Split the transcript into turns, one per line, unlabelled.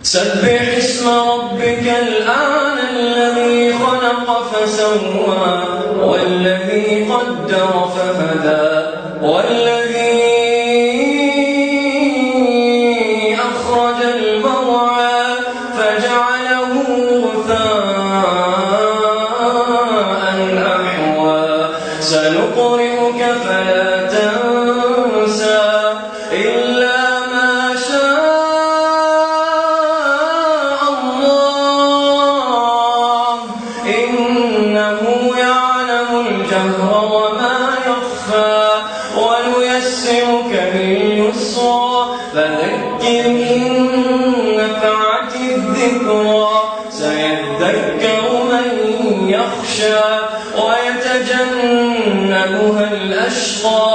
سبح اسم ربك الأعلى الذي خلق فسوى والذي قدر فهدى والذي أخرج المرعى فجعله غثاء أحوى سنقرئك فلا تنسى إلا ما شاء الله إنه يعلم الجهر وما يخفى ونيسرك لليسرى فذكر إن نفعت الذكرى سيذكر من يخشى ويتجنبها الأشقى